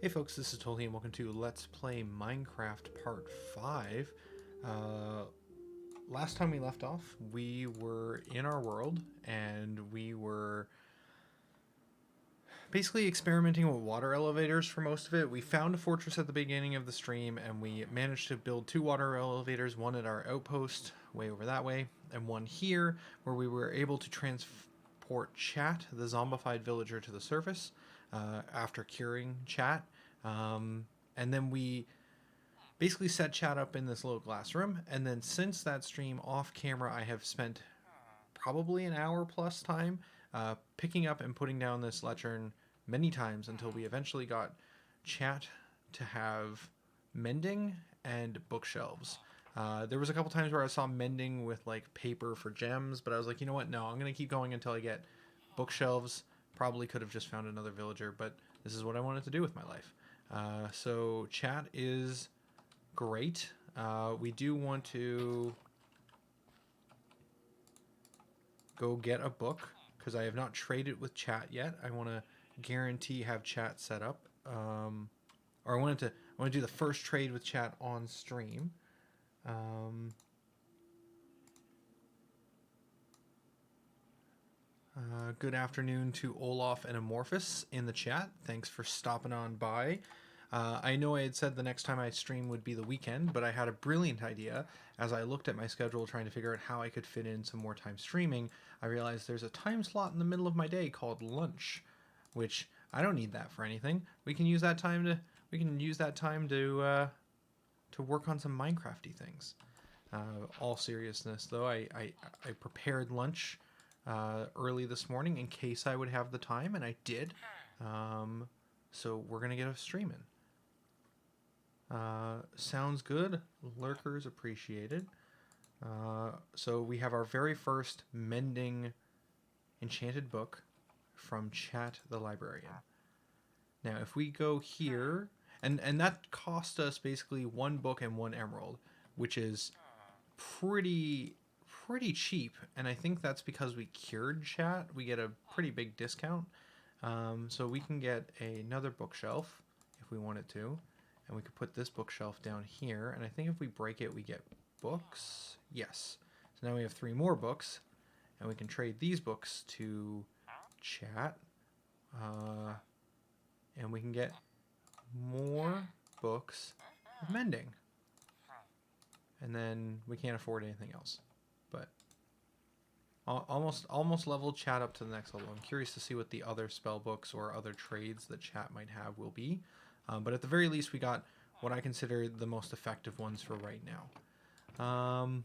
Hey folks, this is Tolly and welcome to Let's Play Minecraft Part 5. Last time we left off, we were in our world and we were basically experimenting with water elevators for most of it. We found a fortress at the beginning of the stream and we managed to build 2 water elevators, one at our outpost way over that way, and one here where we were able to transport Chat, the zombified villager, to the surface after curing Chat. And then we basically set Chat up in this little glass room, and then since that stream off camera I have spent probably an hour plus time picking up and putting down this lectern many times until we eventually got Chat to have mending and bookshelves. There was a couple times where I saw mending with like paper for gems, but I was like, you know what, no, I'm gonna keep going until I get bookshelves. Probably could have just found another villager, but this is what I wanted to do with my life. So Chat is great. We do want to go get a book because I have not traded with Chat yet. I want to guarantee have Chat set up, or I want to do the first trade with Chat on stream. Good afternoon to Olaf and Amorphous in the chat. Thanks for stopping on by. I know I had said the next time I stream would be the weekend, but I had a brilliant idea. As I looked at my schedule trying to figure out how I could fit in some more time streaming, I realized there's a time slot in the middle of my day called lunch, which I don't need that for anything. We can use that time to work on some Minecrafty things. All seriousness though, I prepared lunch early this morning in case I would have the time, and I did. So we're gonna get a stream in. Sounds good. Lurkers appreciated. So we have our very first mending enchanted book from Chat the Librarian. Now if we go here, and that cost us basically 1 book and 1 emerald, which is pretty cheap, and I think that's because we cured Chat. We get a pretty big discount. So we can get another bookshelf if we wanted to, and we could put this bookshelf down here, and I think if we break it we get books. Yes. So now we have 3 more books, and we can trade these books to Chat, and we can get more books of mending. And then we can't afford anything else, but almost leveled Chat up to the next level. I'm curious to see what the other spell books or other trades that Chat might have will be, but at the very least we got what I consider the most effective ones for right now.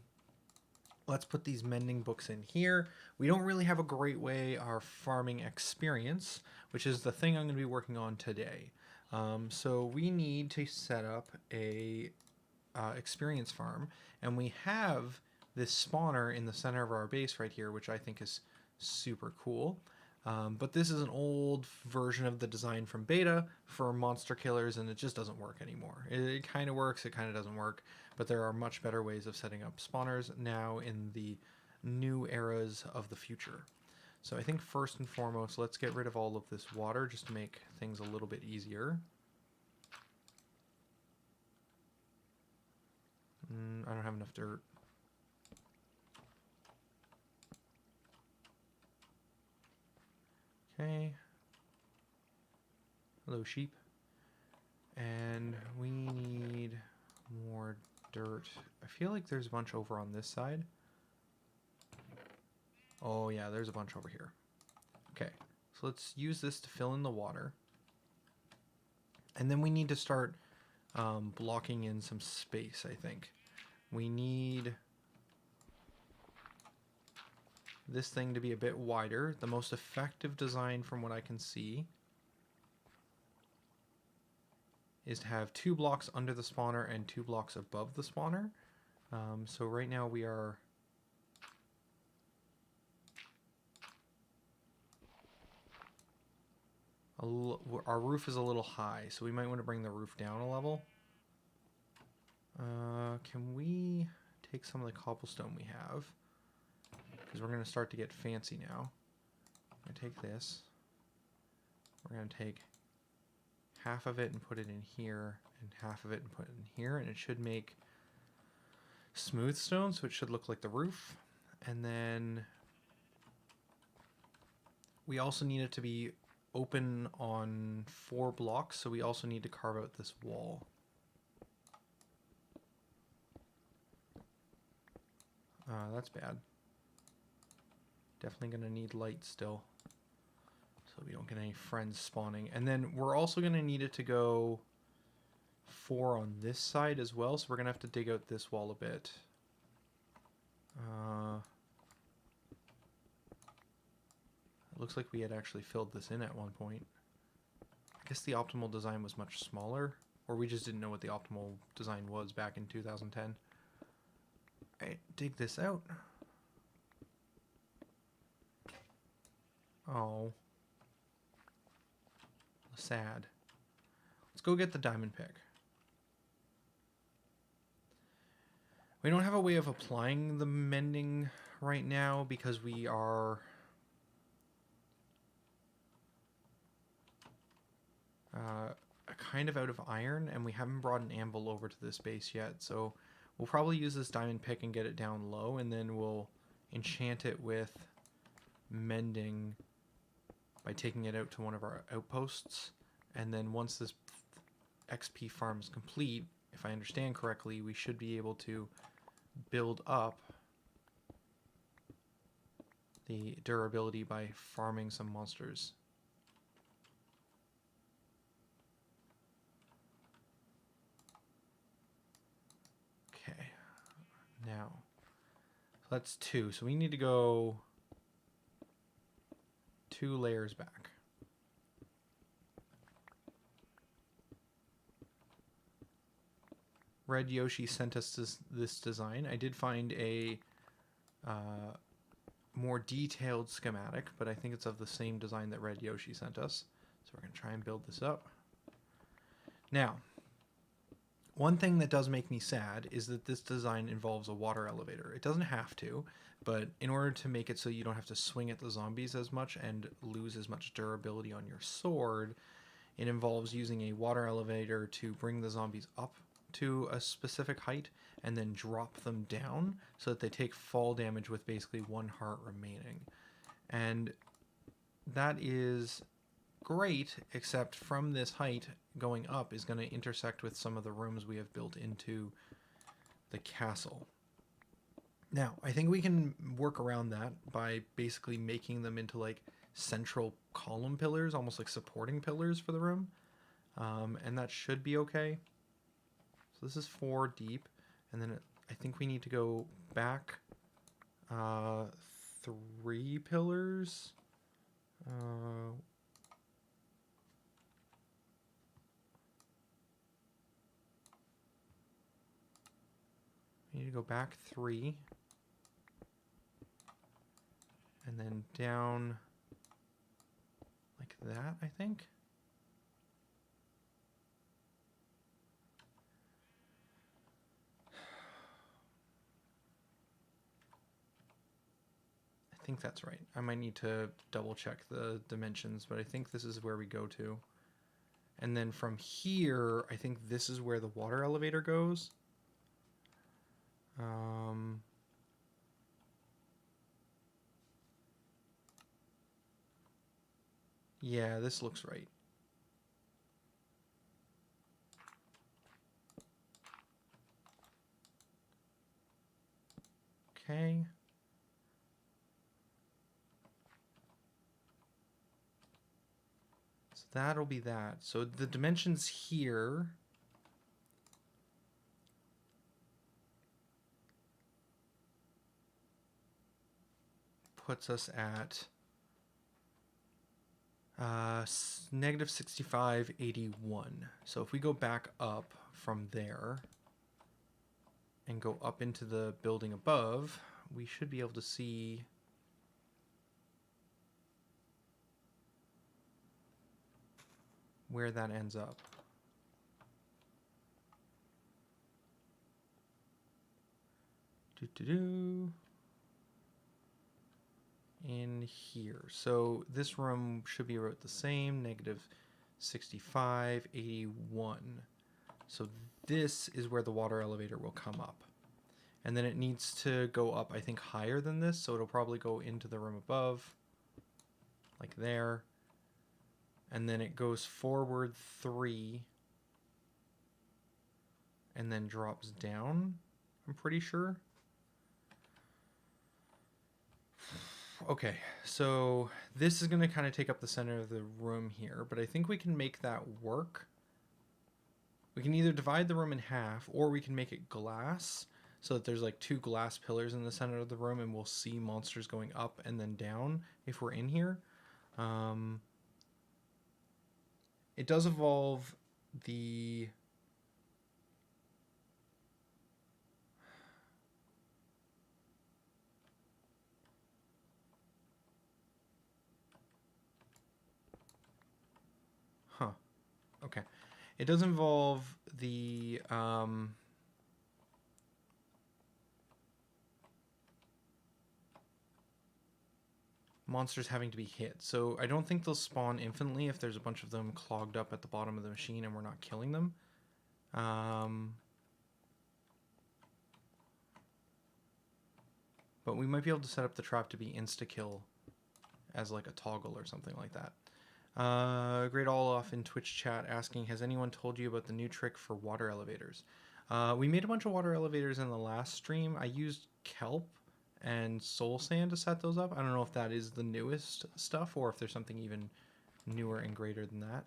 Let's put these mending books in here. We don't really have a great way of farming experience, which is the thing I'm going to be working on today. So we need to set up a experience farm, and we have this spawner in the center of our base right here, which I think is super cool. But this is an old version of the design from beta for monster killers, and it just doesn't work anymore. It kind of works, it kind of doesn't work, but there are much better ways of setting up spawners now in the new eras of the future. So I think first and foremost, let's get rid of all of this water just to make things a little bit easier. I don't have enough dirt. Okay. Hello, sheep. And we need more dirt. I feel like there's a bunch over on this side. Oh yeah, there's a bunch over here. Okay, so let's use this to fill in the water. And then we need to start blocking in some space, I think. We need this thing to be a bit wider. The most effective design from what I can see is to have 2 blocks under the spawner and 2 blocks above the spawner. So right now we are our roof is a little high, so we might want to bring the roof down a level. Can we take some of the cobblestone we have? Because we're going to start to get fancy now. I'm going to take this. We're going to take half of it and put it in here, and half of it and put it in here, and it should make smooth stone, so it should look like the roof. And then we also need it to be open on 4 blocks, so we also need to carve out this wall. That's bad. Definitely going to need light still, so we don't get any friends spawning. And then we're also going to need it to go 4 on this side as well, so we're going to have to dig out this wall a bit. It looks like we had actually filled this in at one point. I guess the optimal design was much smaller, or we just didn't know what the optimal design was back in 2010. Alright, dig this out. Oh. Sad. Let's go get the diamond pick. We don't have a way of applying the mending right now because we are kind of out of iron, and we haven't brought an anvil over to this base yet, so we'll probably use this diamond pick and get it down low, and then we'll enchant it with mending by taking it out to one of our outposts. And then once this XP farm is complete, if I understand correctly, we should be able to build up the durability by farming some monsters. Okay, now that's 2, so we need to go 2 layers back. Red Yoshi sent us this design. I did find a more detailed schematic, but I think it's of the same design that Red Yoshi sent us. So we're going to try and build this up. Now, one thing that does make me sad is that this design involves a water elevator. It doesn't have to, but in order to make it so you don't have to swing at the zombies as much and lose as much durability on your sword, it involves using a water elevator to bring the zombies up to a specific height and then drop them down so that they take fall damage with basically 1 heart remaining. And that is great, except from this height going up is going to intersect with some of the rooms we have built into the castle. Now, I think we can work around that by basically making them into like central column pillars, almost like supporting pillars for the room. And that should be okay. So this is 4 deep, and then I think we need to go back 3 pillars. We need to go back 3, and then down like that, I think. I think that's right. I might need to double check the dimensions, but I think this is where we go to. And then from here, I think this is where the water elevator goes. Yeah, this looks right. Okay. So that'll be that. So the dimensions here puts us at negative 6581. So if we go back up from there and go up into the building above, we should be able to see where that ends up. In here. So this room should be about the same, negative 65, 81. So this is where the water elevator will come up. And then it needs to go up, I think, higher than this. So it'll probably go into the room above, like there. And then it goes forward 3. And then drops down, I'm pretty sure. Okay, so this is going to kind of take up the center of the room here, but I think we can make that work. We can either divide the room in half, or we can make it glass, so that there's like 2 glass pillars in the center of the room, and we'll see monsters going up and then down if we're in here. It does involve the... Huh. Okay. It does involve the... monsters having to be hit. So I don't think they'll spawn infinitely if there's a bunch of them clogged up at the bottom of the machine and we're not killing them. But we might be able to set up the trap to be insta-kill as like a toggle or something like that. Great Olaf in Twitch chat asking, has anyone told you about the new trick for water elevators? We made a bunch of water elevators in the last stream. I used kelp and soul sand to set those up. I don't know if that is the newest stuff or if there's something even newer and greater than that.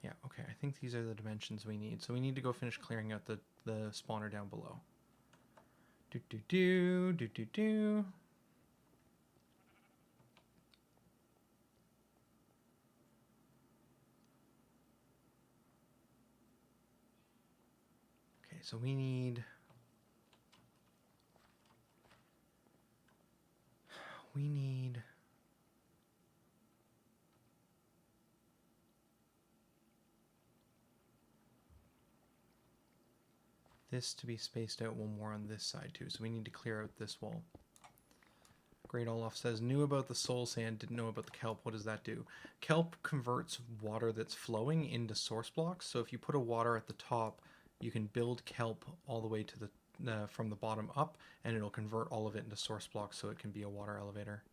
Yeah, okay, I think these are the dimensions we need. So we need to go finish clearing out the spawner down below. Do. Okay, so we need this to be spaced out one more on this side too. So we need to clear out this wall. Great Olaf says, knew about the soul sand, didn't know about the kelp. What does that do? Kelp converts water that's flowing into source blocks. So if you put a water at the top, you can build kelp all the way to the from the bottom up, and it'll convert all of it into source blocks so it can be a water elevator.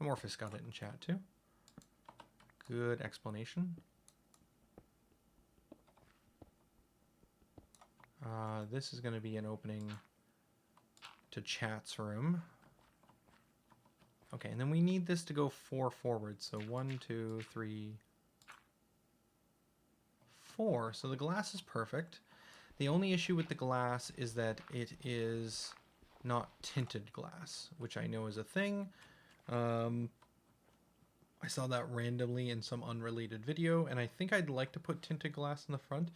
Amorphous got it in chat too. Good explanation. This is going to be an opening to chat's room. Okay, and then we need this to go 4 forward. So 1, 2, 3, 4. So the glass is perfect. The only issue with the glass is that it is not tinted glass, which I know is a thing. I saw that randomly in some unrelated video, and I think I'd like to put tinted glass in the front,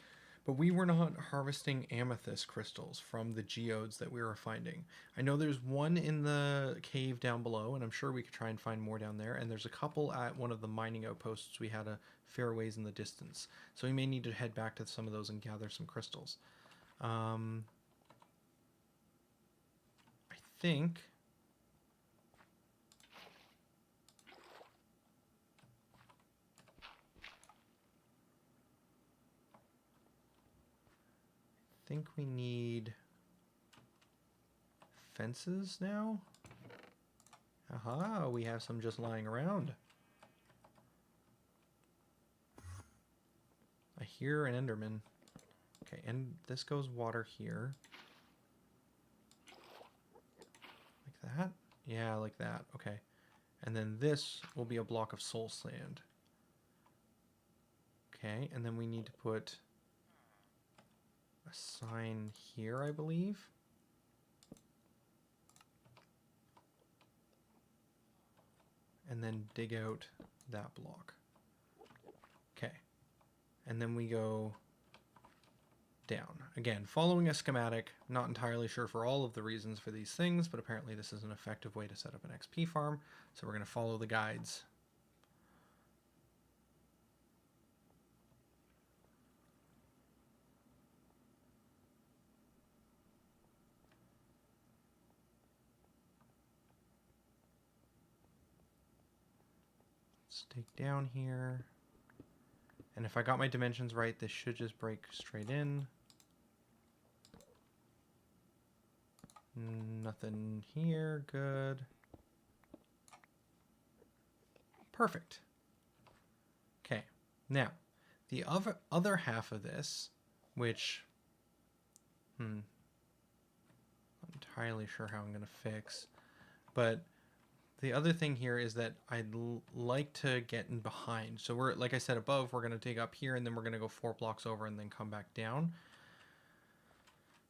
but we were not harvesting amethyst crystals from the geodes that we were finding. I know there's one in the cave down below, and I'm sure we could try and find more down there, and there's a couple at one of the mining outposts we had a fair ways in the distance. So we may need to head back to some of those and gather some crystals. I think... we need fences now. Aha, we have some just lying around. I hear an Enderman. Okay, and this goes water here. Like that? Yeah, like that. Okay. And then this will be a block of soul sand. Okay, and then we need to put a sign here, I believe. And then dig out that block. Okay. And then we go down. Again, following a schematic, not entirely sure for all of the reasons for these things, but apparently this is an effective way to set up an XP farm. So we're going to follow the guides. Let's dig down here. And if I got my dimensions right, this should just break straight in. Nothing here. Good. Perfect. Okay. Now, the other half of this, which I'm not entirely sure how I'm going to fix, but the other thing here is that I'd like to get in behind. So we're, like I said above, we're going to dig up here and then we're going to go 4 blocks over and then come back down.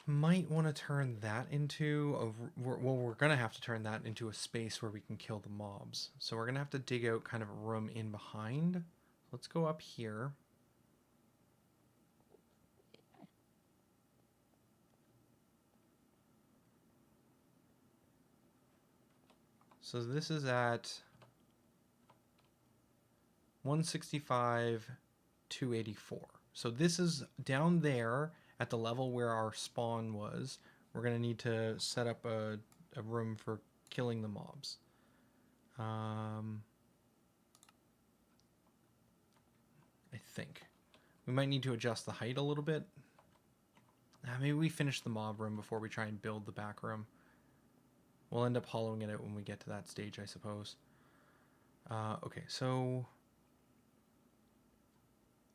Might want to turn that into we're going to have to turn that into a space where we can kill the mobs. So we're going to have to dig out kind of a room in behind. Let's go up here. So this is at 165, 284. So this is down there at the level where our spawn was. We're going to need to set up a room for killing the mobs. I think. We might need to adjust the height a little bit. Maybe we finish the mob room before we try and build the back room. We'll end up hollowing it out when we get to that stage, I suppose. Okay, so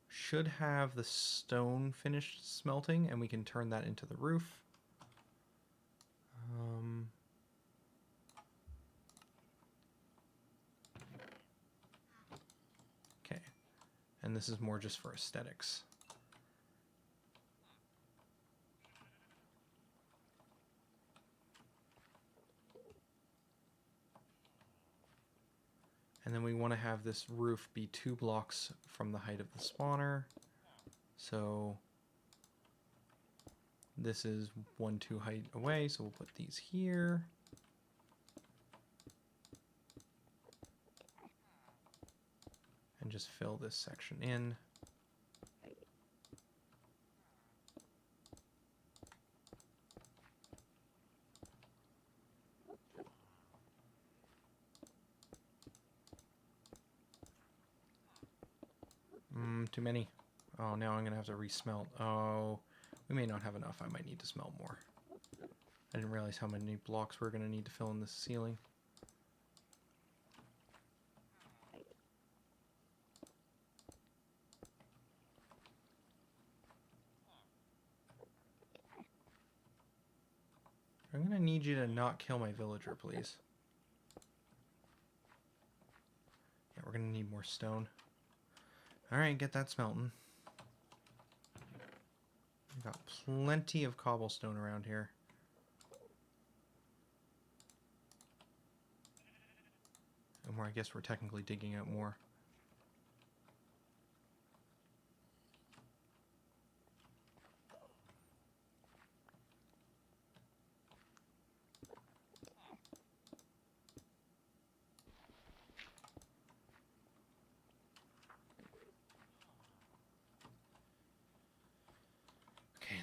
should have the stone finished smelting, and we can turn that into the roof. Okay, and this is more just for aesthetics. And then we want to have this roof be 2 blocks from the height of the spawner. So this is 1, 2 height away, so we'll put these here. And just fill this section in. Too many. Oh, now I'm going to have to resmelt. Oh, we may not have enough. I might need to smelt more. I didn't realize how many blocks we're going to need to fill in this ceiling. I'm going to need you to not kill my villager, please. Yeah, we're going to need more stone. Alright, get that smelting. We've got plenty of cobblestone around here. And I guess we're technically digging out more.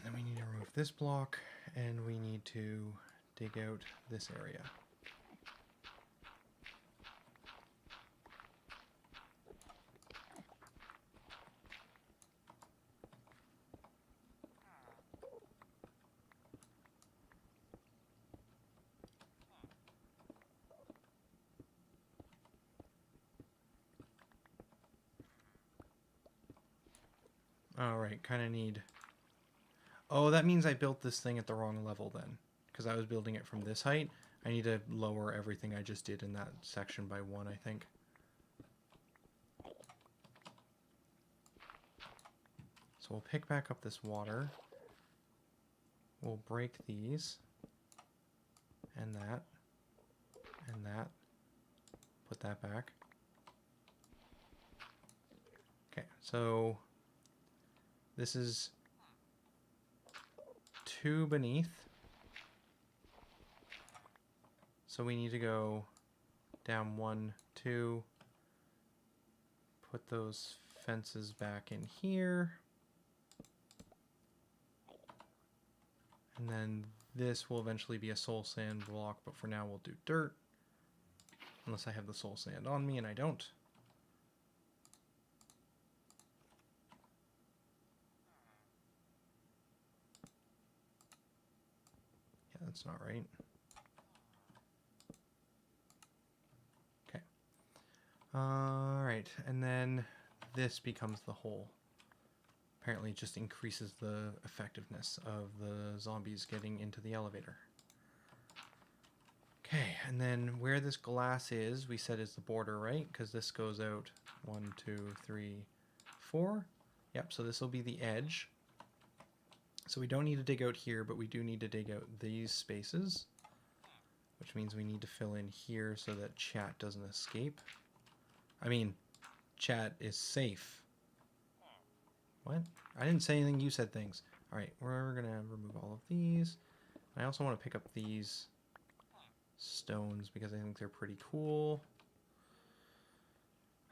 Then we need to remove this block, and we need to dig out this area. Alright, kind of need... Oh, that means I built this thing at the wrong level then, because I was building it from this height. I need to lower everything I just did in that section by 1, I think. So we'll pick back up this water. We'll break these. And that. And that. Put that back. Okay, so this is 2 beneath. So we need to go down 1, 2. Put those fences back in here. And then this will eventually be a soul sand block, but for now we'll do dirt. Unless I have the soul sand on me, and I don't. that's not right. Okay. All right, and then this becomes the hole. Apparently it just increases the effectiveness of the zombies getting into the elevator. Okay, and then where this glass is, we said is the border, right? Because this goes out 1, 2, 3, 4. Yep, so this will be the edge. So we don't need to dig out here, but we do need to dig out these spaces, which means we need to fill in here so that chat doesn't escape. I mean, chat is safe. What? I didn't say anything, you said things. Alright, we're gonna remove all of these. I also want to pick up these stones because I think they're pretty cool.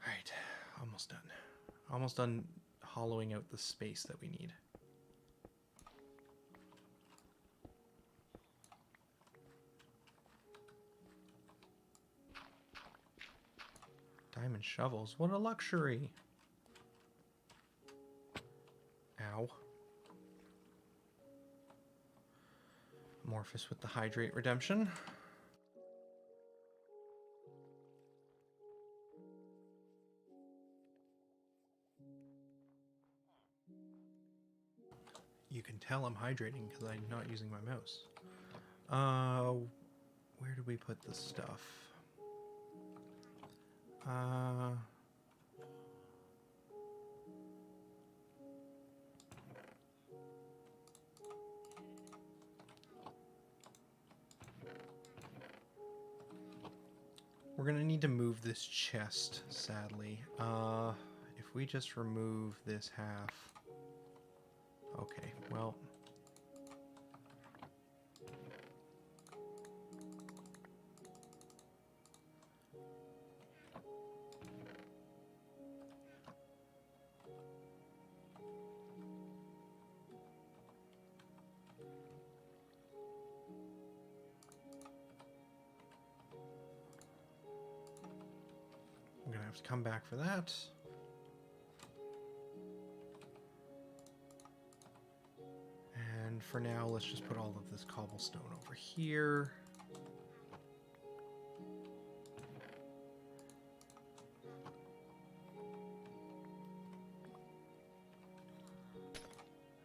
Alright, almost done. Almost done hollowing out the space that we need. Diamond shovels, what a luxury! Ow. Amorphous with the hydrate redemption. You can tell I'm hydrating because I'm not using my mouse. Where do we put the stuff? We're gonna need to move this chest, sadly. If we just remove this half... Okay, well... I'm gonna have to come back for that. And for now, let's just put all of this cobblestone over here.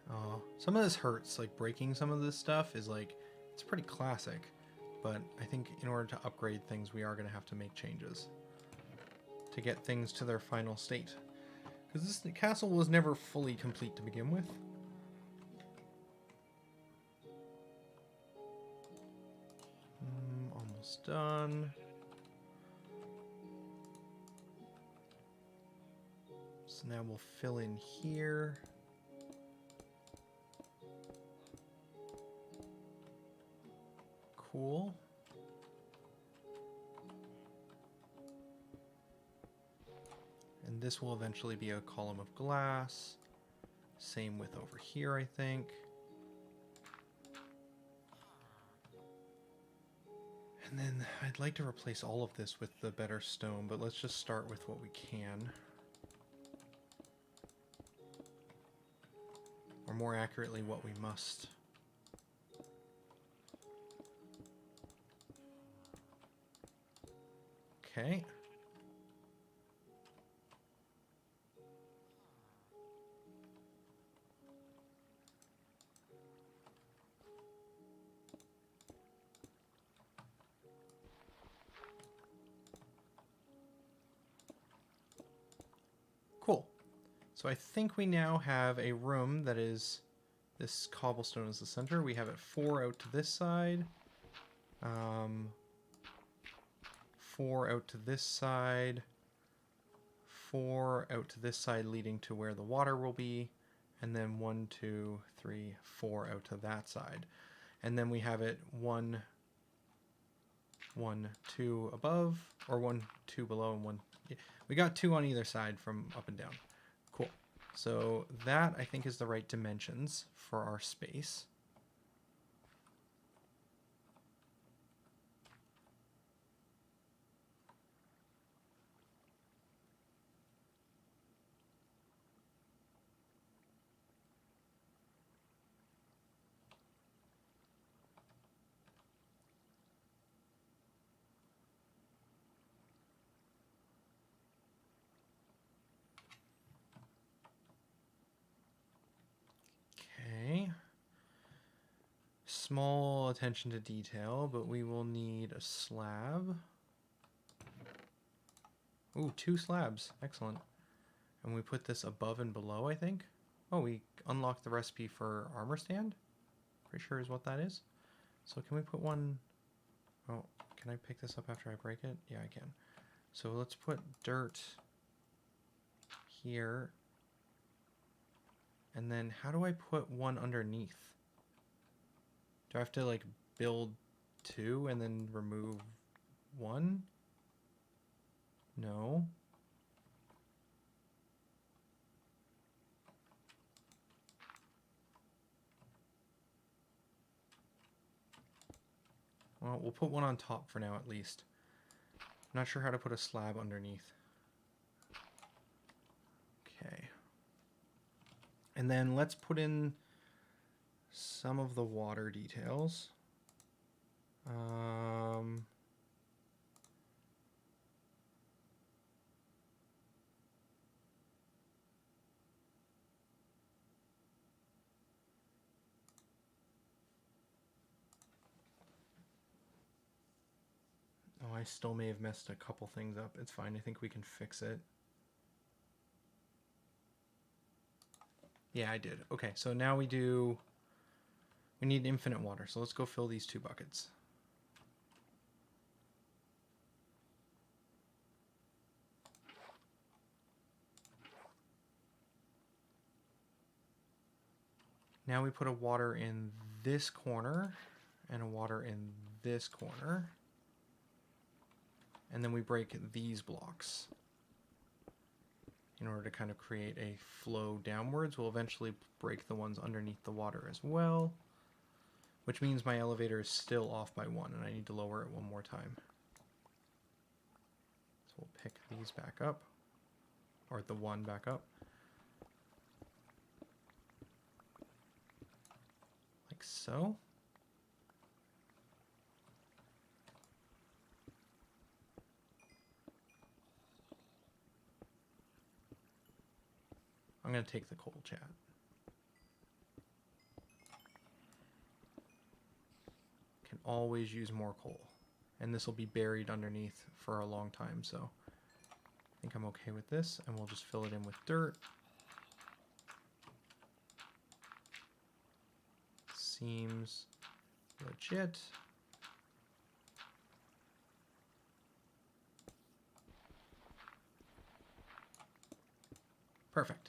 Oh, some of this hurts. Like, breaking some of this stuff is like, it's pretty classic. But I think in order to upgrade things, we are going to have to make changes to get things to their final state. Because this castle was never fully complete to begin with. Almost done. So now we'll fill in here. Cool. And this will eventually be a column of glass. Same with over here, I think. And then I'd like to replace all of this with the better stone, but let's just start with what we can. Or more accurately, what we must. Okay. Cool. So I think we now have a room that is, this cobblestone is the center. We have it 4 out to this side. 4 out to this side. 4 out to this side leading to where the water will be. And then 1, 2, 3, 4 out to that side. And then we have it 1, 1, 2 above, or 1, 2 below, and 1. Yeah, we got 2 on either side from up and down. Cool. So that, I think, is the right dimensions for our space. small attention to detail, but we will need a slab. Ooh, 2 slabs. Excellent. And we put this above and below, I think. Oh, we unlocked the recipe for armor stand. Pretty sure is what that is. So can we put one... Oh, can I pick this up after I break it? Yeah, I can. So let's put dirt here. And then how do I put one underneath? Do I have to like build 2 and then remove 1? No. Well, we'll put one on top for now at least. I'm not sure how to put a slab underneath. Okay. And then let's put in some of the water details. Oh, I still may have messed a couple things up. It's fine. I think we can fix it. Yeah, I did. Okay, so now we need infinite water. So let's go fill these 2 buckets. Now we put a water in this corner and a water in this corner. And then we break these blocks in order to kind of create a flow downwards. We'll eventually break the ones underneath the water as well, which means my elevator is still off by 1 and I need to lower it 1 more time. So we'll pick these back up, or the 1 back up. Like so. I'm going to take the coal, chat. Can always use more coal. And this will be buried underneath for a long time, so I think I'm okay with this. And we'll just fill it in with dirt. Seems legit. Perfect.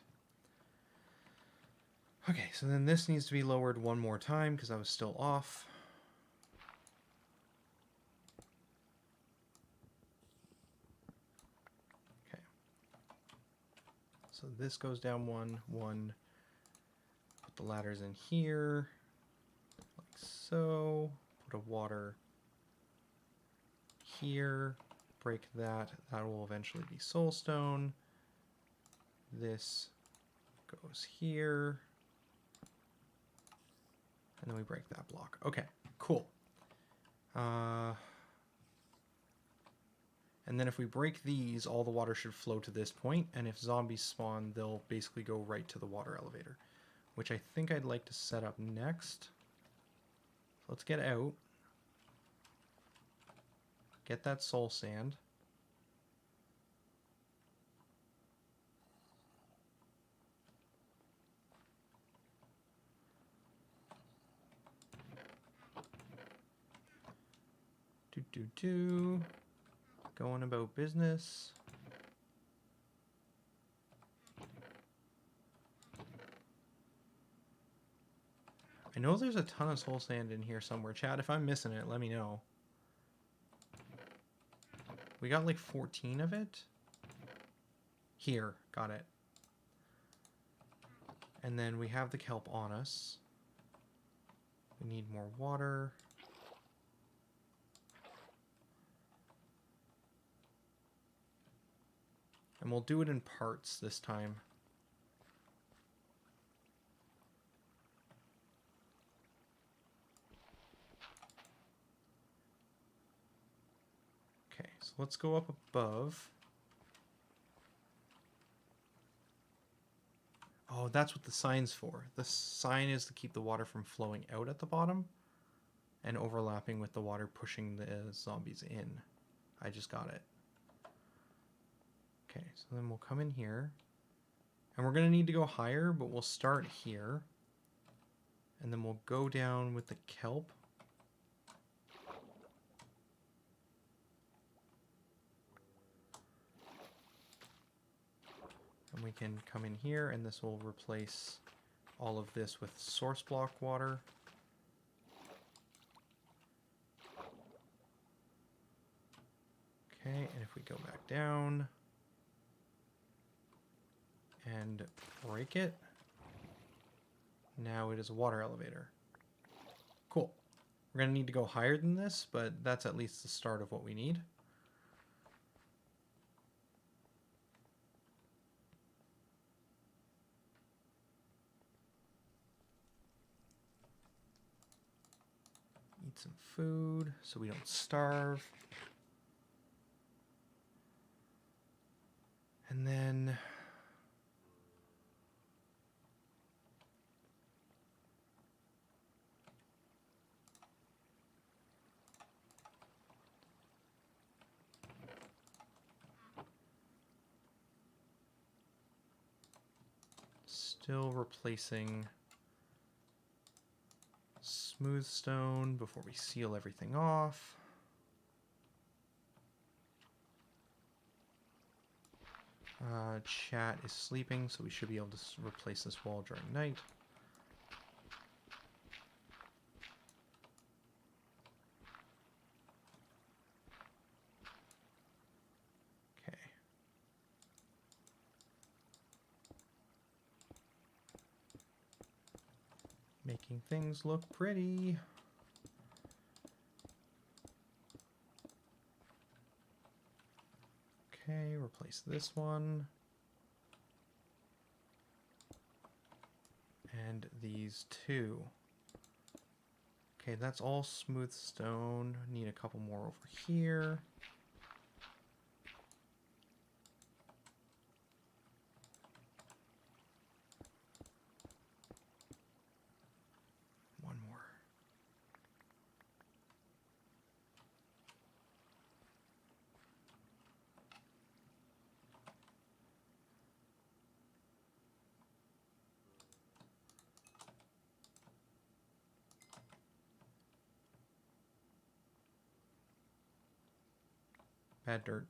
Okay, so then this needs to be lowered 1 more time because I was still off. Okay. So this goes down 1, 1. Put the ladders in here, like so. Put a water here. Break that. That will eventually be soulstone. This goes here. And then we break that block. Okay, cool. And then if we break these, all the water should flow to this point, and if zombies spawn, they'll basically go right to the water elevator, which I think I'd like to set up next. So let's get out. Get that soul sand. Going about business. I know there's a ton of soul sand in here somewhere. Chat, if I'm missing it, let me know. We got like 14 of it. Here, got it. And then we have the kelp on us. We need more water. And we'll do it in parts this time. Okay, so let's go up above. Oh, that's what the sign's for. The sign is to keep the water from flowing out at the bottom. and overlapping with the water pushing the zombies in. I just got it. Okay, so then we'll come in here. And we're going to need to go higher, but we'll start here. And then we'll go down with the kelp. And we can come in here, and this will replace all of this with source block water. Okay, and if we go back down and break it, now it is a water elevator. Cool. We're going to need to go higher than this, but that's at least the start of what we need. Eat some food so we don't starve. And then still replacing smooth stone before we seal everything off. Chat is sleeping, so we should be able to replace this wall during night. Okay. Making things look pretty. Okay, replace this one. And these two. Okay, that's all smooth stone. Need a couple more over here. One more. Bad dirt.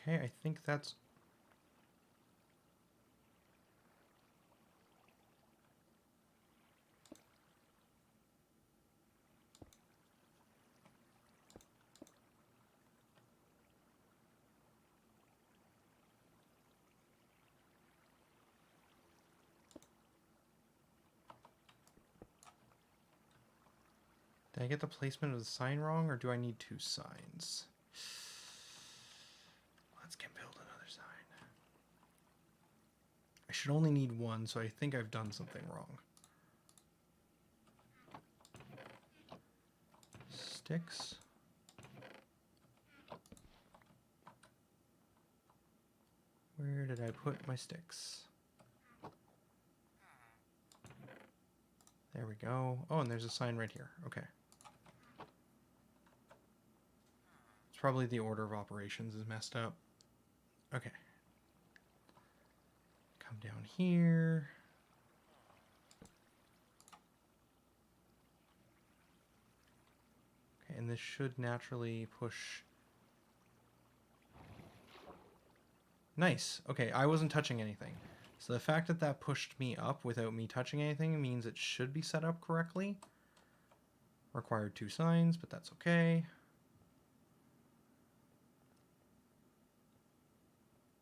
Okay, I think that's... Did I get the placement of the sign wrong, or do I need two signs? Let's get build another sign. I should only need one, so I think I've done something wrong. Sticks. Where did I put my sticks? There we go. Oh, and there's a sign right here. Okay. It's probably the order of operations is messed up. Okay. Come down here. Okay, and this should naturally push. Nice. Okay, I wasn't touching anything. So the fact that that pushed me up without me touching anything means it should be set up correctly. Required two signs, but that's okay.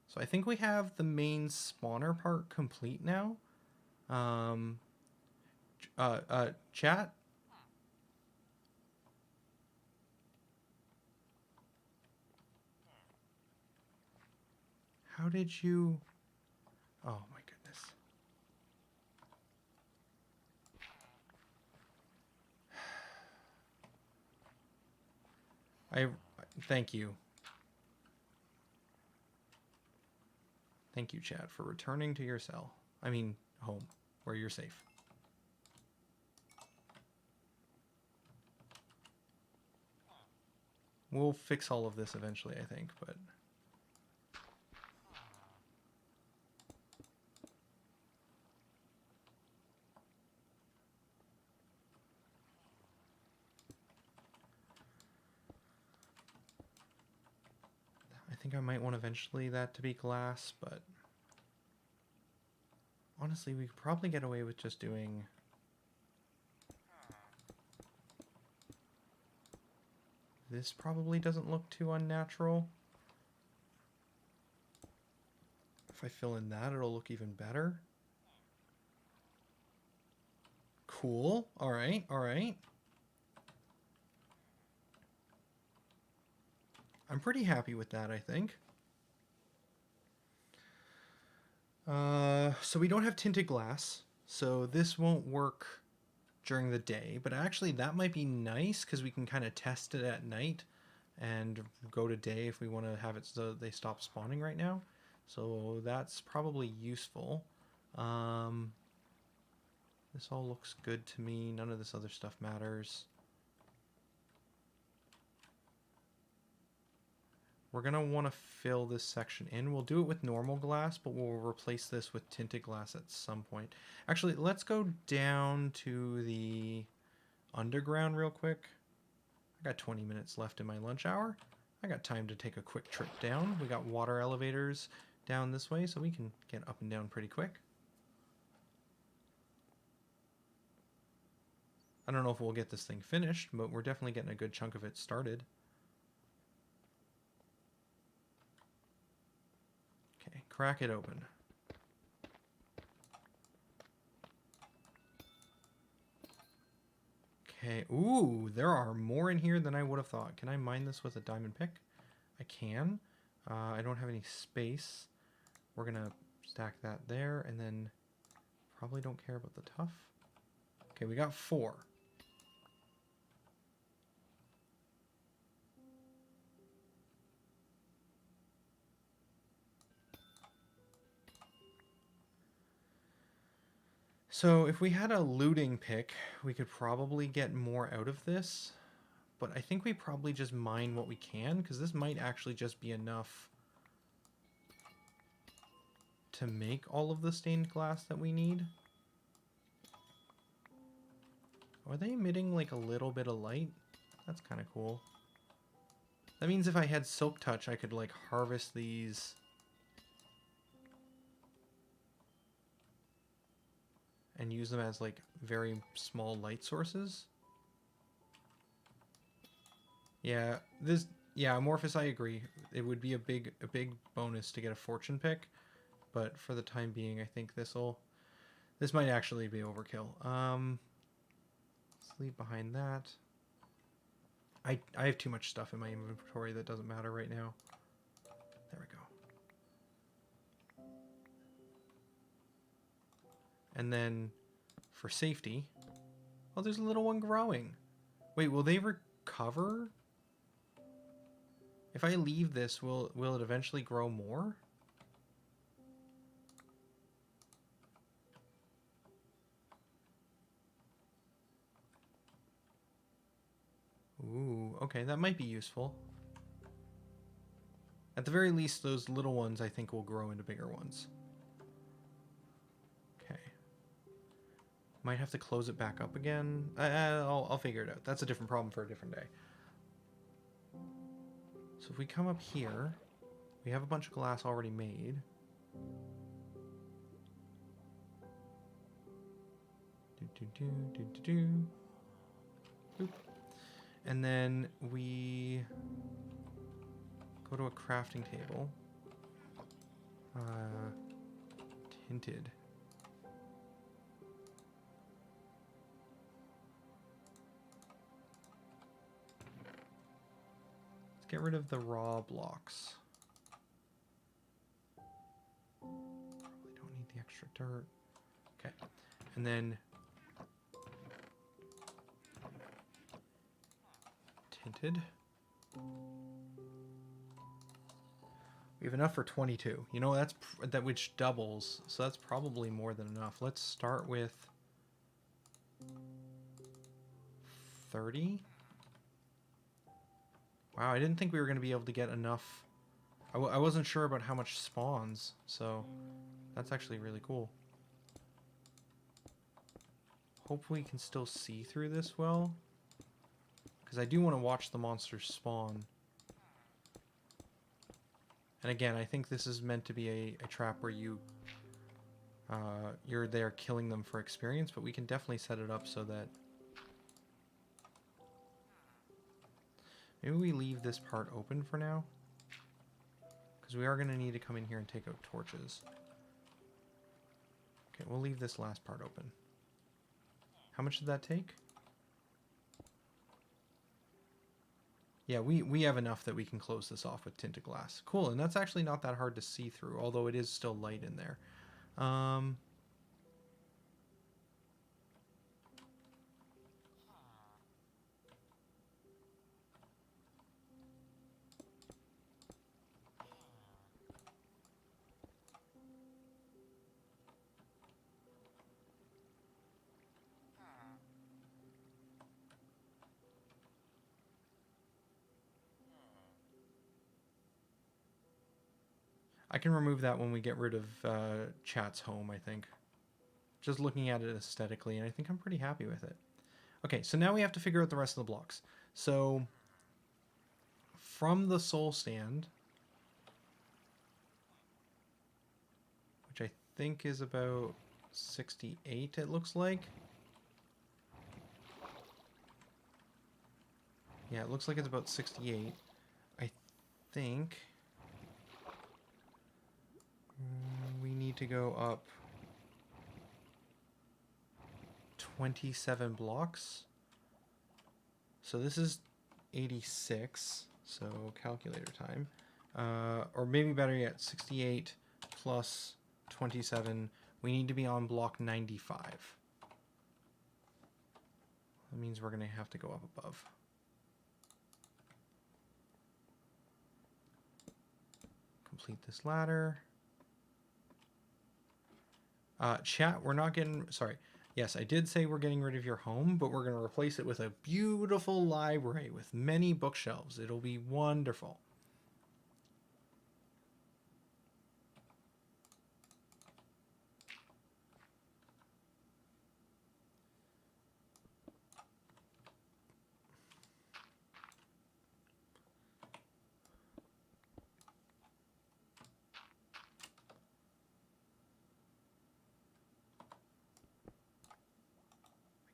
So I think we have the main spawner part complete now. Chat? How did you... Oh my goodness. Thank you. Thank you, chat, for returning to your cell. I mean, home, where you're safe. We'll fix all of this eventually, I think, but... I think I might want eventually that to be glass, but... Honestly, we could probably get away with just doing... This probably doesn't look too unnatural. If I fill in that, it'll look even better. Cool. All right, all right. I'm pretty happy with that, I think. So we don't have tinted glass, so this won't work during the day, but actually that might be nice because we can kind of test it at night and go to day if we want to have it so they stop spawning right now. So that's probably useful. This all looks good to me. None of this other stuff matters. We're going to want to fill this section in. We'll do it with normal glass, but we'll replace this with tinted glass at some point. Actually, let's go down to the underground real quick. I got 20 minutes left in my lunch hour. I got time to take a quick trip down. We got water elevators down this way, so we can get up and down pretty quick. I don't know if we'll get this thing finished, but we're definitely getting a good chunk of it started. Okay, crack it open. Okay, ooh, there are more in here than I would have thought. Can I mine this with a diamond pick? I can. I don't have any space. We're gonna stack that there, and then probably don't care about the tough. Okay, we got 4. So if we had a looting pick, we could probably get more out of this. But I think we probably just mine what we can, because this might actually just be enough to make all of the stained glass that we need. Are they emitting like a little bit of light? That's kind of cool. That means if I had silk touch, I could like harvest these and use them as like very small light sources. Yeah, Amorphous, I agree. It would be a big bonus to get a fortune pick, but for the time being, I think this might actually be overkill. Let's leave behind that. I have too much stuff in my inventory that doesn't matter right now. There we go. And then for safety, oh, there's a little one growing. Wait, will they recover? If I leave this, will it eventually grow more? Ooh, okay, that might be useful. At the very least, those little ones I think will grow into bigger ones. Okay. Might have to close it back up again. I'll figure it out. That's a different problem for a different day. So if we come up here, we have a bunch of glass already made. Boop. And then we go to a crafting table. Tinted. get rid of the raw blocks. Probably don't need the extra dirt. Okay. And then tinted. We have enough for 22. You know, that's that which doubles, so that's probably more than enough. Let's start with 30. Wow, I didn't think we were going to be able to get enough. I wasn't sure about how much spawns, so that's actually really cool. Hopefully we can still see through this well, because I do want to watch the monsters spawn. And again, I think this is meant to be a trap where you're there killing them for experience, but we can definitely set it up so that... Maybe we leave this part open for now, because we are going to need to come in here and take out torches. Okay, we'll leave this last part open. How much did that take? Yeah, we have enough that we can close this off with tinted glass. Cool, and that's actually not that hard to see through, although it is still light in there. I can remove that when we get rid of chat's home, I think. Just looking at it aesthetically, and I think I'm pretty happy with it. Okay, so now we have to figure out the rest of the blocks. So, from the soul stand, which I think is about 68, it looks like. Yeah, it looks like it's about 68. I think we need to go up 27 blocks. So this is 86, so calculator time. Or maybe better yet, 68 plus 27. We need to be on block 95. That means we're going to have to go up above. Complete this ladder. Chat, we're not getting... Sorry. Yes, I did say we're getting rid of your home, but we're going to replace it with a beautiful library with many bookshelves. It'll be wonderful.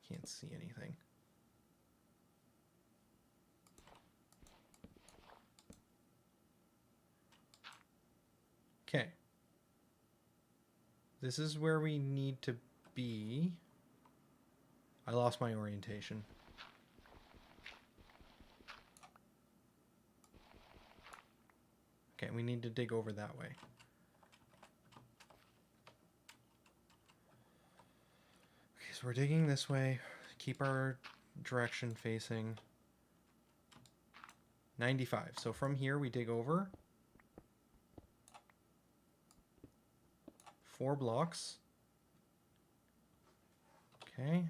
Can't see anything. Okay. This is where we need to be. I lost my orientation. Okay, we need to dig over that way. So we're digging this way. Keep our direction facing 95. So from here we dig over 4 blocks. Okay. And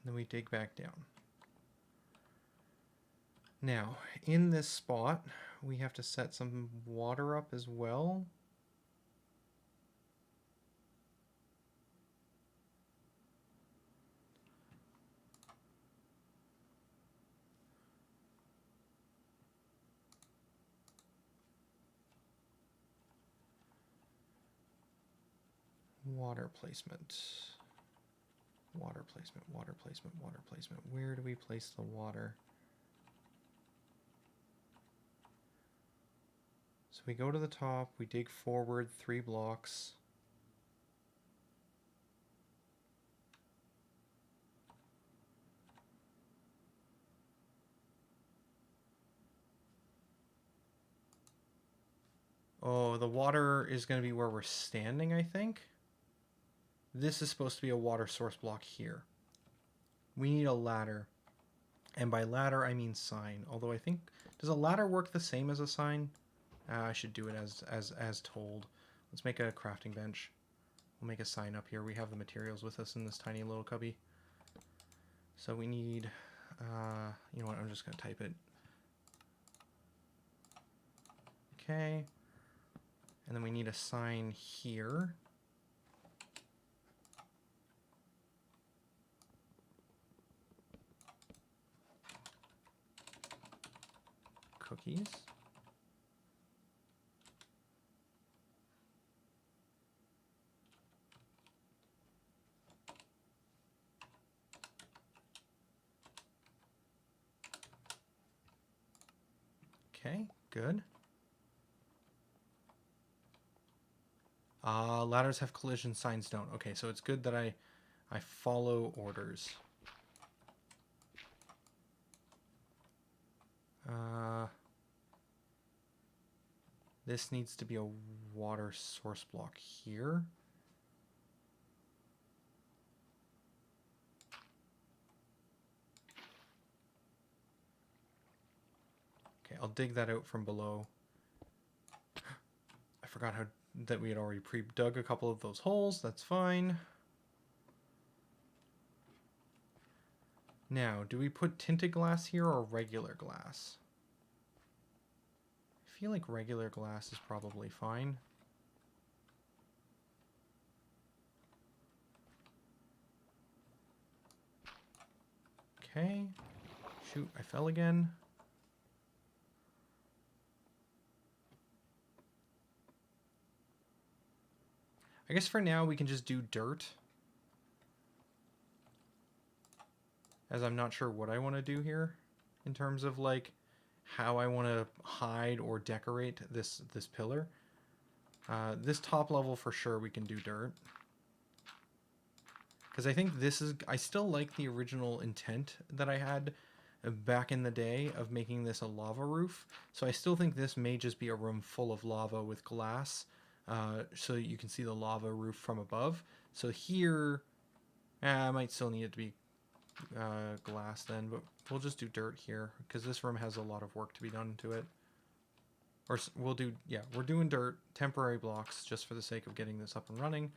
then we dig back down. Now, in this spot, we have to set some water up as well. Water placement. Water placement, water placement, water placement. Where do we place the water? So we go to the top, we dig forward 3 blocks. Oh, the water is going to be where we're standing, I think. This is supposed to be a water source block here. We need a ladder. And by ladder, I mean sign. Although I think... Does a ladder work the same as a sign? I should do it as told. Let's make a crafting bench. We'll make a sign up here. We have the materials with us in this tiny little cubby. So we need... you know what? I'm just going to type it. Okay. And then we need a sign here. Cookies. Okay, good. Ladders have collision, signs don't. Okay, so it's good that I follow orders. This needs to be a water source block here. Okay, I'll dig that out from below. I forgot that we had already pre-dug a couple of those holes. That's fine. Now, do we put tinted glass here or regular glass? I feel like regular glass is probably fine. Okay. Shoot, I fell again. I guess for now we can just do dirt. As I'm not sure what I want to do here in terms of like how I want to hide or decorate this pillar. This top level for sure we can do dirt. Because I think this is... I still like the original intent that I had back in the day of making this a lava roof. So I still think this may just be a room full of lava with glass. So you can see the lava roof from above. So here... I might still need it to be glass then, but we'll just do dirt here because this room has a lot of work to be done to it. Or we'll do... Yeah, we're doing dirt, temporary blocks, just for the sake of getting this up and running.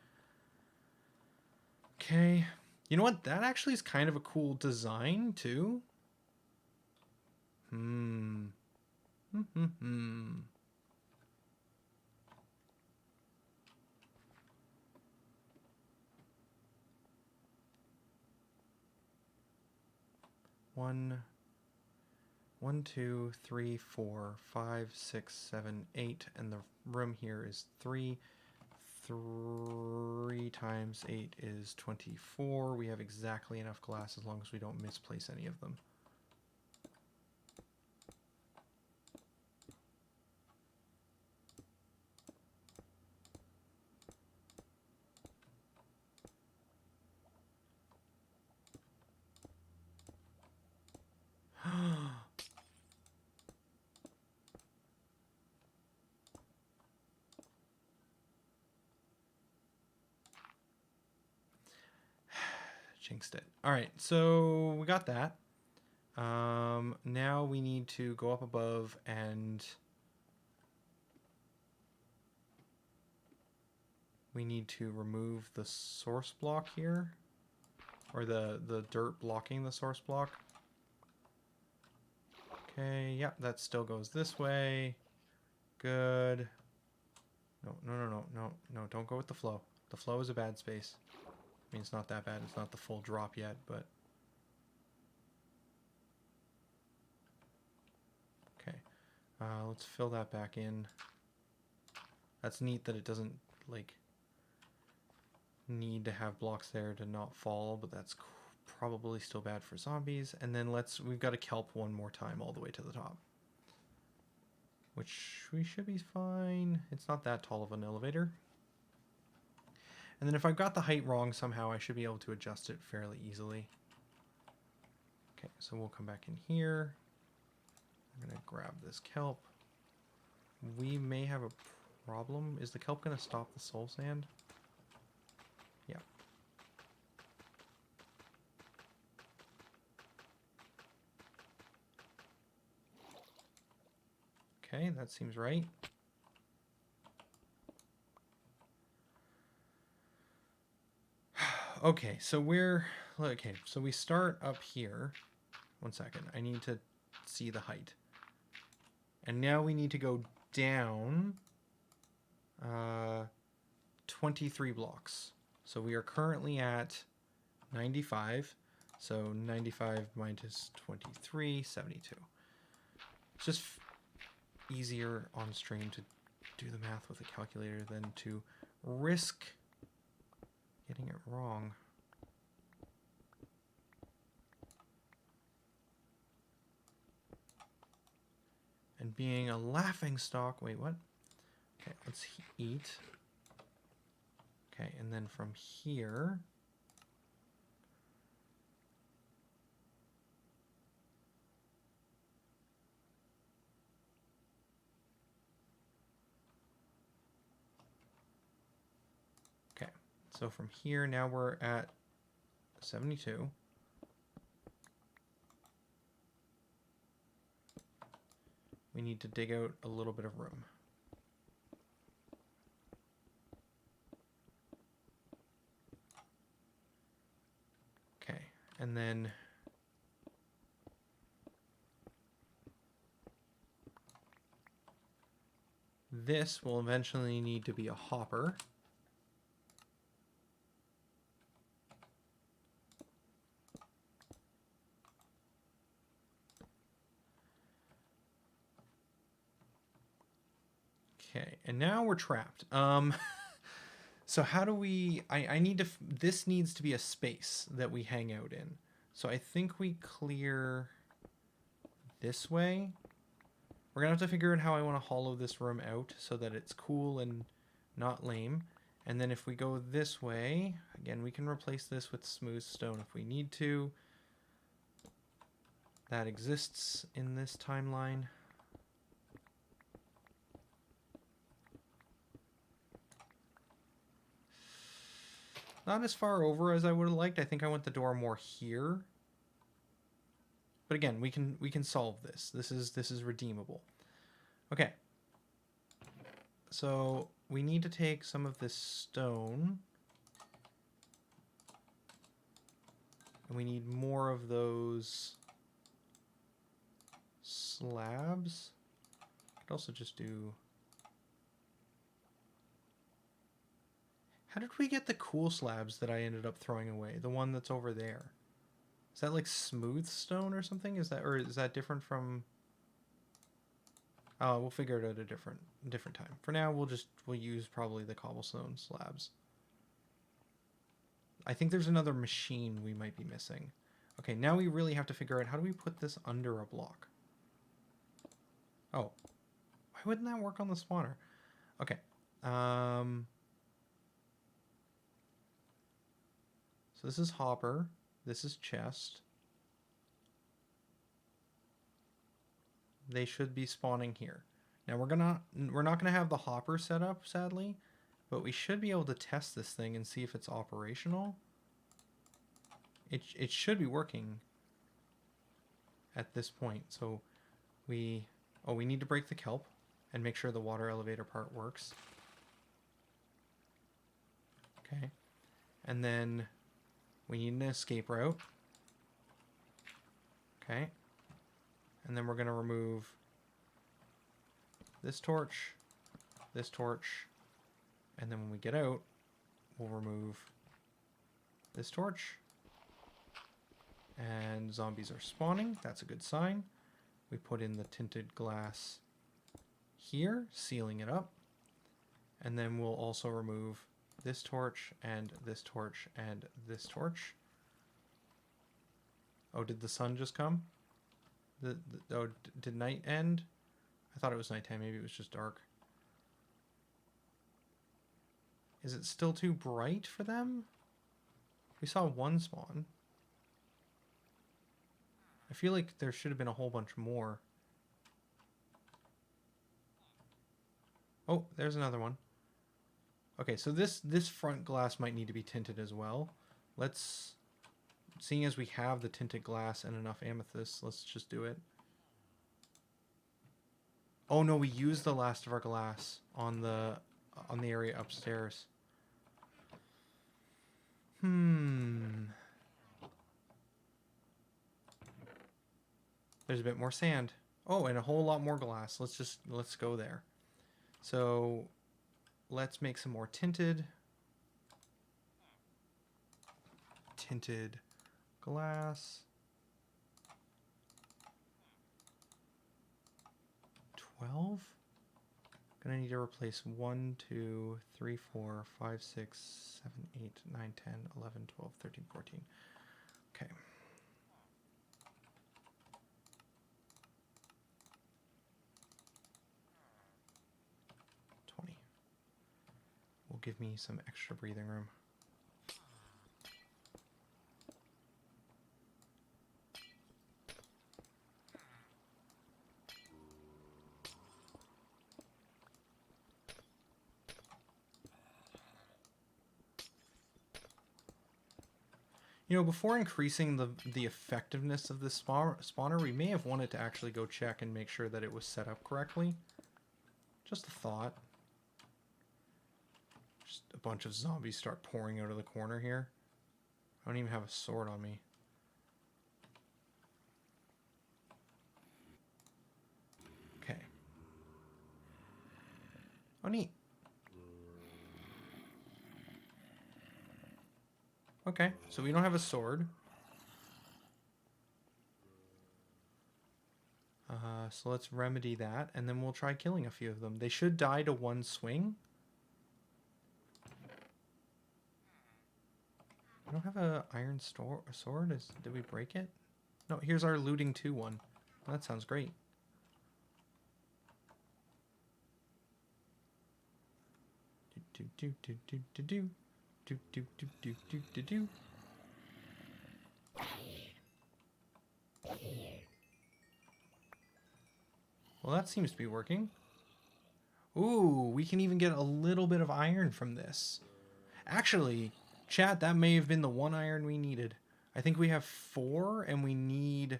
Okay. You know what? That actually is kind of a cool design, too. One, 2, 3, 4, 5, 6, 7, 8, and the room here is 3. 3 times 8 is 24. We have exactly enough glass as long as we don't misplace any of them. Jinxed it. All right, so we got that. Now we need to go up above and we need to remove the source block here, or the dirt blocking the source block. Okay, yep, that still goes this way. Good. No, don't go with the flow. The flow is a bad space. I mean, it's not that bad. It's not the full drop yet, but... Okay. Let's fill that back in. That's neat that it doesn't, like, need to have blocks there to not fall, but that's probably still bad for zombies. And then we've got to kelp one more time all the way to the top. Which we should be fine. It's not that tall of an elevator. And then if I've got the height wrong somehow, I should be able to adjust it fairly easily. Okay, so we'll come back in here. I'm going to grab this kelp. We may have a problem. Is the kelp going to stop the soul sand? Yeah. Okay, that seems right. Okay, so so we start up here. 1 second, I need to see the height. And now we need to go down 23 blocks. So we are currently at 95. So 95 minus 23, 72. It's just easier on stream to do the math with a calculator than to risk getting it wrong. And being a laughing stock. Wait, what? Okay, let's eat. Okay, and then from here. Okay, so from here, now we're at 72. We need to dig out a little bit of room. Okay, and then this will eventually need to be a hopper. Okay, and now we're trapped. So how do we... I need to... This needs to be a space that we hang out in. So I think we clear this way. We're going to have to figure out how I want to hollow this room out so that it's cool and not lame. And then if we go this way, again, we can replace this with smooth stone if we need to. That exists in this timeline. Not as far over as I would have liked. I think I want the door more here. But again, we can solve this. This is redeemable. Okay. So we need to take some of this stone. And we need more of those slabs. I could also just do... How did we get the cool slabs that I ended up throwing away? The one that's over there. Is that like smooth stone or something? Is that different from... Oh, we'll figure it out at a different time. For now, we'll use probably the cobblestone slabs. I think there's another machine we might be missing. Okay, now we really have to figure out how do we put this under a block? Oh, why wouldn't that work on the spawner? Okay. So this is hopper. This is chest. They should be spawning here. Now we're not gonna have the hopper set up, sadly, but we should be able to test this thing and see if it's operational. It should be working at this point. So we need to break the kelp and make sure the water elevator part works. Okay, and then we need an escape route. Okay. And then we're going to remove this torch, and then when we get out, we'll remove this torch. And zombies are spawning. That's a good sign. We put in the tinted glass here, sealing it up. And then we'll also remove this torch and this torch and this torch. Oh, did the sun just come? Did night end? I thought it was nighttime. Maybe it was just dark. Is it still too bright for them? We saw one spawn. I feel like there should have been a whole bunch more. Oh, there's another one. Okay, so this front glass might need to be tinted as well. Let's, seeing as we have the tinted glass and enough amethyst, let's just do it. Oh no, we used the last of our glass on the area upstairs. There's a bit more sand. Oh, and a whole lot more glass. Let's go there. So let's make some more tinted glass. 12? Gonna need to replace 1, 2, 3, 4, 5, 6, 7, 8, 9, 10, 11, 12, 13, 14. Okay. Will give me some extra breathing room. You know, before increasing the effectiveness of this spawner, we may have wanted to actually go check and make sure that it was set up correctly. Just a thought. Just a bunch of zombies start pouring out of the corner here. I don't even have a sword on me. Okay. Oh, neat. Okay, so we don't have a sword. So let's remedy that, and then we'll try killing a few of them. They should die to one swing. I don't have a iron sword. Did we break it? No, here's our looting 2 one. Well, that sounds great. Well, that seems to be working. Ooh, we can even get a little bit of iron from this. Actually, chat, that may have been the 1 iron we needed. I think we have 4 and we need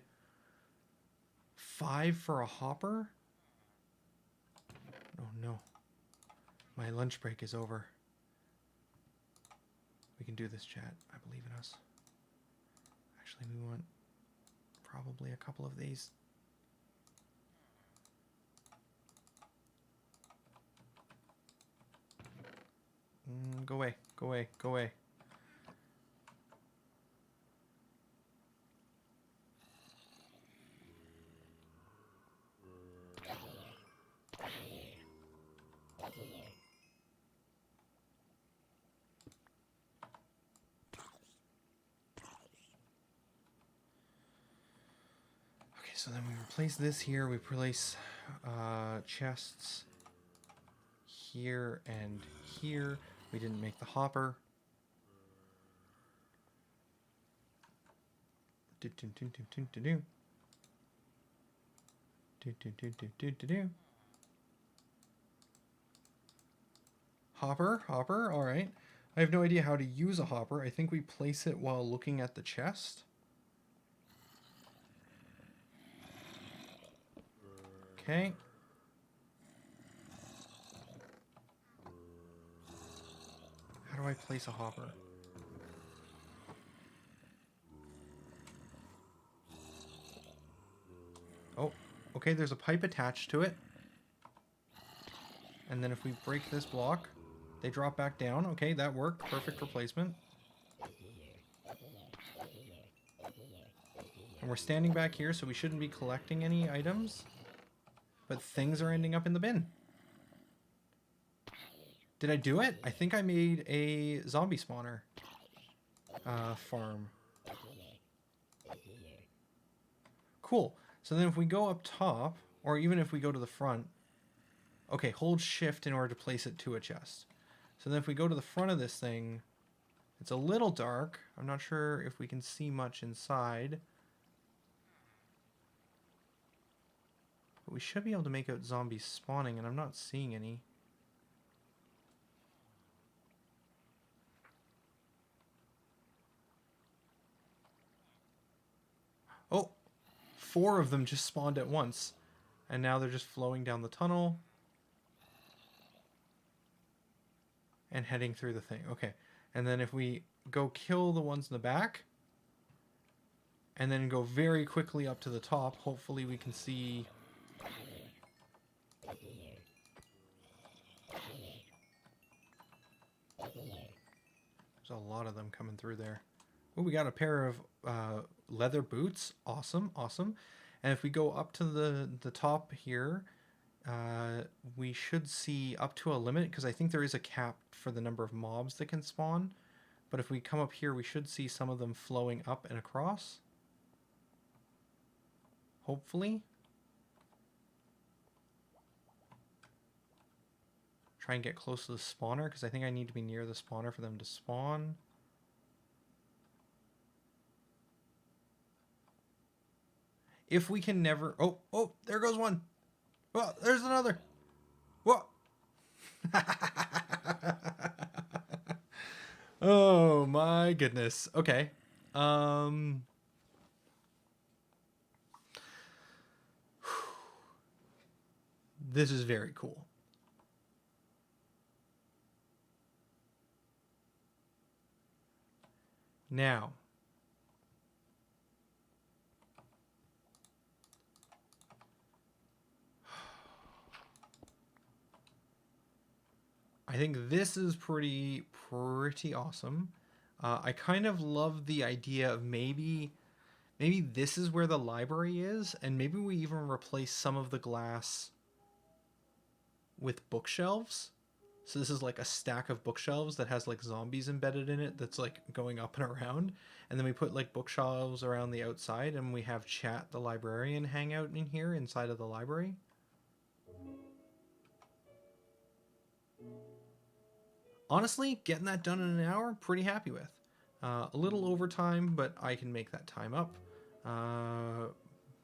5 for a hopper. Oh no. My lunch break is over. We can do this, chat. I believe in us. Actually, we want probably a couple of these. Go away, go away, go away. Okay, so then we replace this here. We replace chests here and here. We didn't make the hopper. Hopper, all right. I have no idea how to use a hopper. I think we place it while looking at the chest. Okay. How do I place a hopper? Oh, okay, there's a pipe attached to it. And then if we break this block, they drop back down. Okay, that worked. Perfect replacement. And we're standing back here, so we shouldn't be collecting any items. But things are ending up in the bin. Did I do it? I think I made a zombie spawner farm. Cool. So then if we go up top, or even if we go to the front, okay, hold shift in order to place it to a chest. So then if we go to the front of this thing, it's a little dark. I'm not sure if we can see much inside. But we should be able to make out zombies spawning, and I'm not seeing any. 4 of them just spawned at once. And now they're just flowing down the tunnel. And heading through the thing. Okay. And then if we go kill the ones in the back. And then go very quickly up to the top. Hopefully we can see... There's a lot of them coming through there. Oh, we got a pair of leather boots. Awesome, awesome. And if we go up to the top here, we should see up to a limit, because I think there is a cap for the number of mobs that can spawn. But if we come up here, we should see some of them flowing up and across. Hopefully. Try and get close to the spawner, because I think I need to be near the spawner for them to spawn. If we can never... Oh, there goes one. Oh, there's another. Whoa. Oh my goodness. Okay. This is very cool. Now, I think this is pretty awesome. I kind of love the idea of maybe this is where the library is, and maybe we even replace some of the glass with bookshelves. So this is like a stack of bookshelves that has like zombies embedded in it that's like going up and around. And then we put like bookshelves around the outside, and we have Chat the librarian hang out in here inside of the library. Honestly, getting that done in an hour, pretty happy with. A little overtime, but I can make that time up.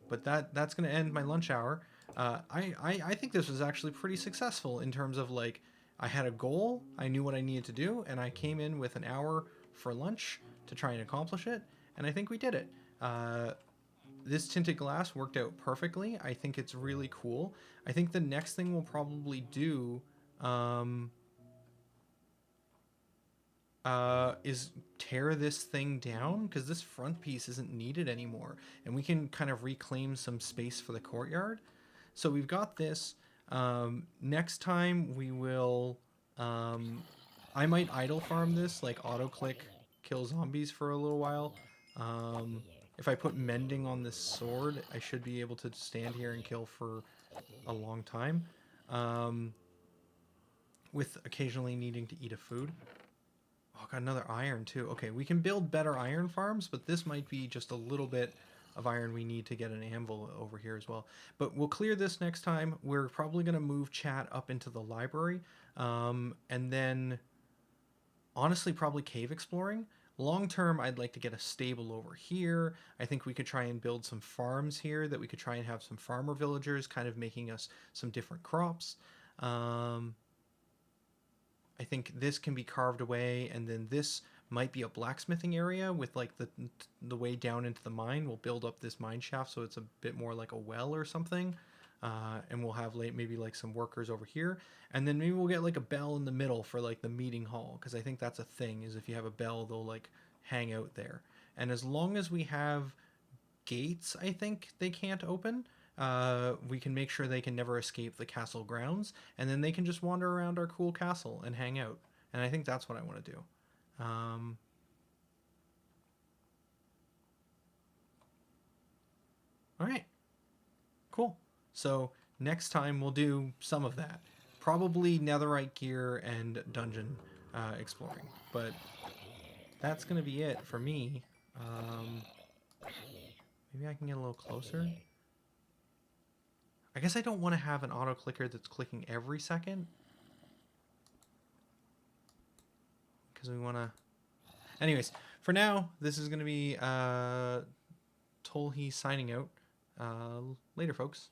But that's going to end my lunch hour. I think this was actually pretty successful in terms of like, I had a goal, I knew what I needed to do, and I came in with an hour for lunch to try and accomplish it, and I think we did it. This tinted glass worked out perfectly. I think it's really cool. I think the next thing we'll probably do is tear this thing down, because this front piece isn't needed anymore, and we can kind of reclaim some space for the courtyard. So we've got this. Next time we will, I might idle farm this, like auto click kill zombies for a little while. If I put mending on this sword, I should be able to stand here and kill for a long time. With occasionally needing to eat a food. Oh, got another iron too. Okay, we can build better iron farms, but this might be just a little bit of iron we need to get an anvil over here as well. But we'll clear this next time. We're probably going to move Chat up into the library. And then, honestly, probably cave exploring. Long term, I'd like to get a stable over here. I think we could try and build some farms here that we could try and have some farmer villagers kind of making us some different crops. I think this can be carved away, and then this might be a blacksmithing area with like the way down into the mine. We'll build up this mine shaft so it's a bit more like a well or something. And we'll have maybe like some workers over here, and then maybe we'll get like a bell in the middle for like the meeting hall, because I think that's a thing, is if you have a bell, they'll like hang out there. And as long as we have gates, I think they can't open. We can make sure they can never escape the castle grounds, and then they can just wander around our cool castle and hang out. And I think that's what I want to do. All right, cool. So next time we'll do some of that. Probably netherite gear and dungeon exploring. But that's going to be it for me. Maybe I can get a little closer. I guess I don't want to have an auto clicker that's clicking every second. Because we want to... Anyways, for now, this is going to be Tolhi signing out. Later, folks.